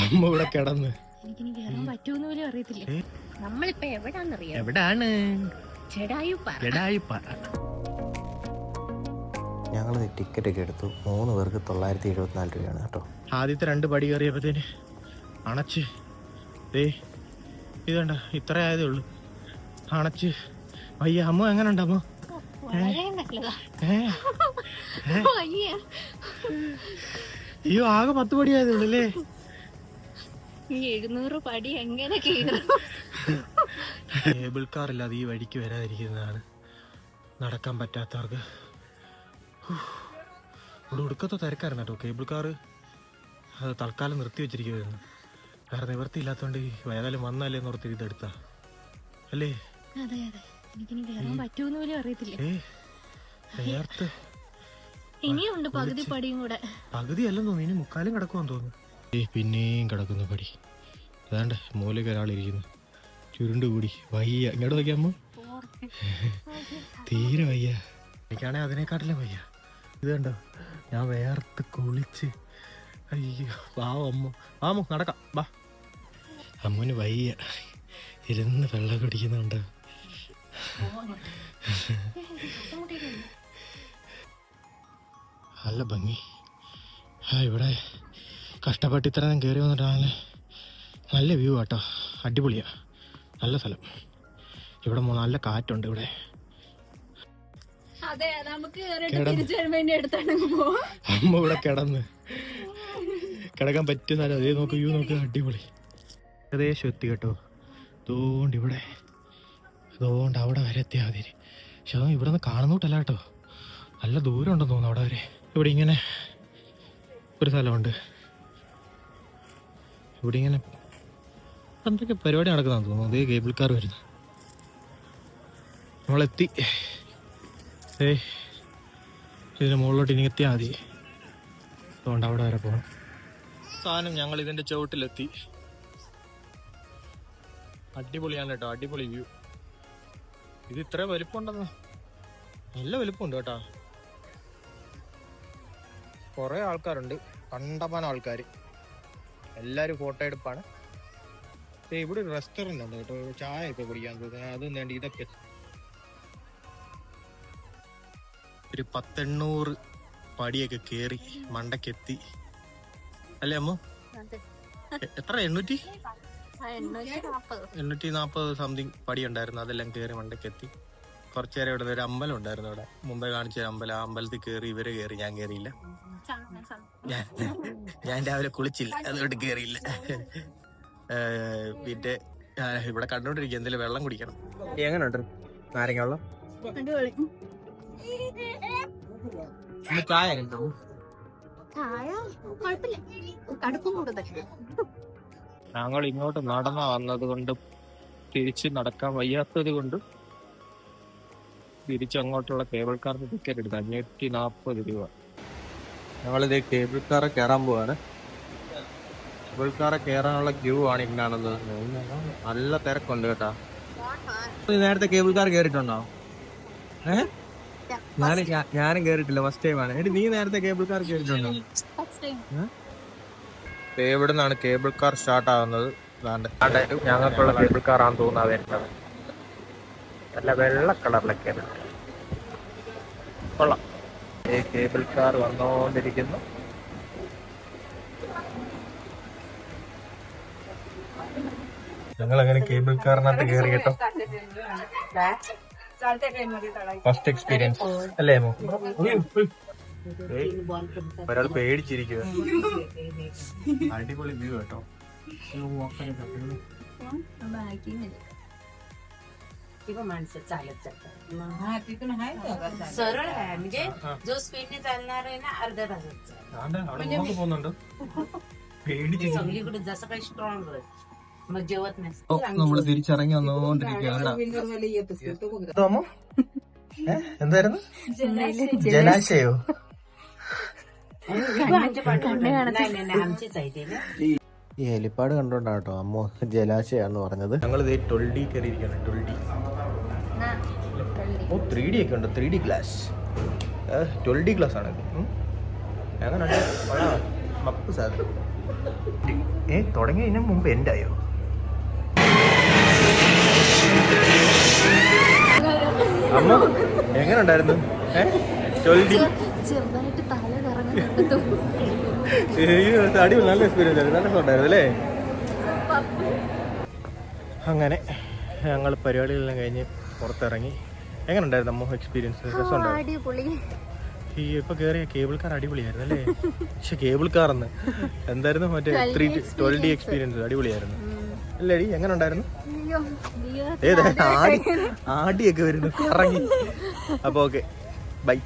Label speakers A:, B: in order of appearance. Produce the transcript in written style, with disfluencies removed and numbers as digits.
A: അമ്മ ഇവിടെ കിടന്ന്
B: എനിക്കിനി കേറാൻ പറ്റൂന്ന് പോലും അറിയത്തില്ല. നമ്മളിപ്പോ എവിടാന്നറിയാം?
A: എവിടാണ്?
B: ജടായുപ്പാറ.
C: ഞങ്ങൾ ടിക്കറ്റ് ഒക്കെ എടുത്തു. 3 പേർക്ക് 974 രൂപയാണ് കേട്ടോ.
A: ആദ്യത്തെ 2 പടി കയറിയപ്പോഴത്തേന് അണച്ച് ഇത് കണ്ട ഇത്ര ആയതേ ഉള്ളു. അണച്ച് വയ്യ. അമ്മ എങ്ങനെ ഉണ്ട്? അമ്മ അയ്യോ ആകെ 10 പടി ആയതേ ഉള്ളു അല്ലേ?
B: 700 പടി എങ്ങനെ കേറും?
A: കേബിൾ കാർ ഇല്ലാതെ ഈ വഴിക്ക് വരാതിരിക്കുന്നതാണ് നടക്കാൻ പറ്റാത്തവർക്ക്. ഇവിടെ ഒടുക്കത്തെ തിരക്കായിരുന്നു കേട്ടോ. കേബിൾ കാർ അത് തൽക്കാലം നിർത്തി വെച്ചിരിക്കുമായിരുന്നു. വേറെ നിവൃത്തി ഇല്ലാത്തതുകൊണ്ട് ഏതായാലും വന്നാലേ നിർത്തി ഇതെടുത്താ അല്ലേ?
B: അതെ അതെ. എനിക്കിനി കേറാൻ പറ്റൂന്ന് പോലും അറിയത്തില്ല.
A: നേരത്തെ
B: ഇനിയുണ്ട് പകുതി പടിയും കൂടെ.
A: പകുതി അല്ലെന്നോ, ഇനി 3/4 കിടക്കുമെന്ന് തോന്നുന്നു. പിന്നെയും കിടക്കുന്നു പടി. അതാണ്ട് മൂലയ്ക്ക് ഒരാളിരിക്കുന്നു ചുരുണ്ടുകൂടി. വയ്യ. ഇങ്ങോട്ട് നോക്കിയമ്മ. തീരെ വയ്യ. എനിക്കാണെ അതിനെക്കാട്ടിലും വയ്യ. ഇത് കണ്ടോ, ഞാൻ വേർത്ത് കുളിച്ച്. അയ്യോ പാവമ്മ. വാമോ നടക്കാം വാ. അമ്മന് വയ്യ. ഇരുന്ന് വെള്ളം കുടിക്കുന്നുണ്ട്. നല്ല ഭംഗി. ഇവിടെ കഷ്ടപ്പെട്ട് ഇത്ര നേരം കയറി വന്നിട്ടാണ്. നല്ല വ്യൂ ആട്ടോ. അടിപൊളിയാ. നല്ല സ്ഥലം. ഇവിടെ നല്ല കാറ്റുണ്ട്. ഇവിടെ അമ്മ ഇവിടെ കിടന്ന് കിടക്കാൻ പറ്റിയ സ്ഥലം. അതേ നോക്ക്, വ്യൂ നോക്ക്. അടിപൊളി. ഏകദേശം എത്തി കേട്ടോ. അതുകൊണ്ട് ഇവിടെ അതുകൊണ്ട് അവിടെ വരെ എത്തിയാൽ മതി. പക്ഷെ അത് ഇവിടെ നിന്ന് കാണുന്നോട്ടല്ല കേട്ടോ. നല്ല ദൂരം ഉണ്ടെന്ന് തോന്നുന്നു അവിടെ വരെ. ഇവിടെ ഇങ്ങനെ ഒരു സ്ഥലമുണ്ട്. ഇവിടെ ഇങ്ങനെ എന്തൊക്കെ പരിപാടി നടക്കുന്നതെന്ന് തോന്നുന്നു. അതേ കേബിൾ കാർ വരുന്നു. നമ്മളെത്തി. ഇതിന് മുകളിലോട്ട് ഇനി എത്തിയാൽ മതി. അതുകൊണ്ട് അവിടെ വരെ പോകണം. സാധനം ഞങ്ങൾ ഇതിൻ്റെ ചുവട്ടിലെത്തി. അടിപൊളിയാണ് കേട്ടോ. അടിപൊളി വ്യൂ. ഇത് ഇത്ര വലിപ്പമുണ്ടെന്ന്. നല്ല വലിപ്പമുണ്ട് കേട്ടോ. കുറേ ആൾക്കാരുണ്ട്. കണ്ടമാനം ആൾക്കാർ. എല്ലാവരും ഫോട്ടോ എടുപ്പാണ്. ഇവിടെ ഒരു റെസ്റ്റോറൻ്റ് ഉണ്ട് കേട്ടോ. ചായ ഒക്കെ കുടിക്കാൻ തോന്നുന്നു. അതും വേണ്ടി ഇതൊക്കെ ഒരു 100-800 പടിയൊക്കെ കയറി മണ്ടക്കെത്തി അല്ലേ അമ്മ? എത്ര? 840 സംതിങ് പടി ഉണ്ടായിരുന്നു. അതെല്ലാം കയറി മണ്ടക്കെത്തി. കുറച്ചു നേരം ഇവിടെ ഒരു അമ്പലം ഉണ്ടായിരുന്നു. ഇവിടെ മുമ്പേ കാണിച്ച അമ്പലം. ആ അമ്പലത്തിൽ കയറി ഇവര് കയറി. ഞാൻ കയറിയില്ല. ഞാൻ രാവിലെ കുളിച്ചില്ല, അതുകൊണ്ട് കയറിയില്ല. പിന്നെ ഇവിടെ കണ്ടോണ്ടിരിക്കുക. എന്തെങ്കിലും വെള്ളം കുടിക്കണം. എങ്ങനെയുണ്ട് നാരങ്ങ വെള്ളം? ചായ ഞങ്ങൾ ഇങ്ങോട്ട് നടന്നാ വന്നത് കൊണ്ട് തിരിച്ച് നടക്കാൻ വയ്യാത്തത് കൊണ്ട് തിരിച്ചങ്ങോട്ടുള്ള കേബിൾ കാറിന് ടിക്കറ്റ് എടുത്ത് 540 രൂപ. ഞങ്ങളിത് കേബിൾ കാറ് കയറാൻ പോവാണ്. കേബിൾ കാറ് കയറാനുള്ള ക്യൂ ആണ് ഈ കാണുന്നത്. നല്ല തിരക്കുണ്ട് കേട്ടാ. നേരത്തെ കേബിൾ കാർ കയറിയിട്ടുണ്ടോ? ഞാനും കയറിയിട്ടില്ല. ഫസ്റ്റ് ടൈമാണ്. നീ നേരത്തെ കേബിൾ കാർ കയറിയിട്ടുണ്ടോ? ഇവിടെ നിന്നാണ് കേബിൾ കാർ സ്റ്റാർട്ട് ആകുന്നത്. ഞങ്ങൾക്കുള്ള കേബിൾ കാർ ആണെന്ന് തോന്നുന്നത് വരുന്നത്. നല്ല വെള്ള കളറിലൊക്കെയാണ്. കൊള്ളാം. കേബിൾ കാർ വന്നുകൊണ്ടിരിക്കുന്നു. ഞങ്ങളങ്ങനെ കേബിൾ കാറിനകത്ത് കയറി കേട്ടോ. ഫസ്റ്റ് എക്സ്പീരിയൻസ് അല്ലേ? ഒരാൾ പേടിച്ചിരിക്കുക. अडिपोळी व्यू കേട്ടോ.
D: माणसं चालत जातात. तिथून आहे सरळ आहे म्हणजे जो स्पीडने चालणार आहे ना अर्ध्या तासात
A: പോകുന്നുണ്ട്.
D: सगळीकडे जसं काही स्ट्रॉंग मग जेवत नाही.
A: നമ്മള് തിരിച്ചിറങ്ങി വന്നുകൊണ്ടിരിക്കുകയാണ്. എന്തായിരുന്നു? ജലാശയോ? ഈ ഹെലിപ്പാഡ് കണ്ടോണ്ടാണ് കേട്ടോ അമ്മ ജലാശയാന്ന് പറഞ്ഞത്. ഞങ്ങൾ ഇതേ 12D കയറിയിരിക്കുകയാണ്. 12D. ഓ 3D ഒക്കെ ഉണ്ട്. 3D glass. 12D ഗ്ലാസ് ആണ്. എങ്ങനെയുണ്ട്? മപ്പ് സാധനം. തുടങ്ങിയതിന് മുമ്പ് എൻഡായോ? അമ്മ എങ്ങനെ ഉണ്ടായിരുന്നു?
B: ചെറുതായിട്ട് തല കറങ്ങുന്നു.
A: അടിപൊളി, നല്ല എക്സ്പീരിയൻസ് ആയിരുന്നു, നല്ല ഉണ്ടായിരുന്നു അല്ലേ? അങ്ങനെ ഞങ്ങൾ പരിപാടികളെല്ലാം കഴിഞ്ഞ് പുറത്തിറങ്ങി. എങ്ങനെ ഉണ്ടായിരുന്നു അമ്മ എക്സ്പീരിയൻസ്?
B: അടിപൊളി.
A: ഈ ഇപ്പൊ കേറിയ കേബിൾ കാർ അടിപൊളിയായിരുന്നു അല്ലേ? പക്ഷെ കേബിൾ കാർ എന്ന് എന്തായിരുന്നു മറ്റേ 12D എക്സ്പീരിയൻസ് അടിപൊളിയായിരുന്നു അല്ലേടി? എങ്ങനെ ഉണ്ടായിരുന്നു? ഏതാ ആടിയൊക്കെ വരുന്നു കറങ്ങി. അപ്പൊ ഓക്കെ, ബൈ.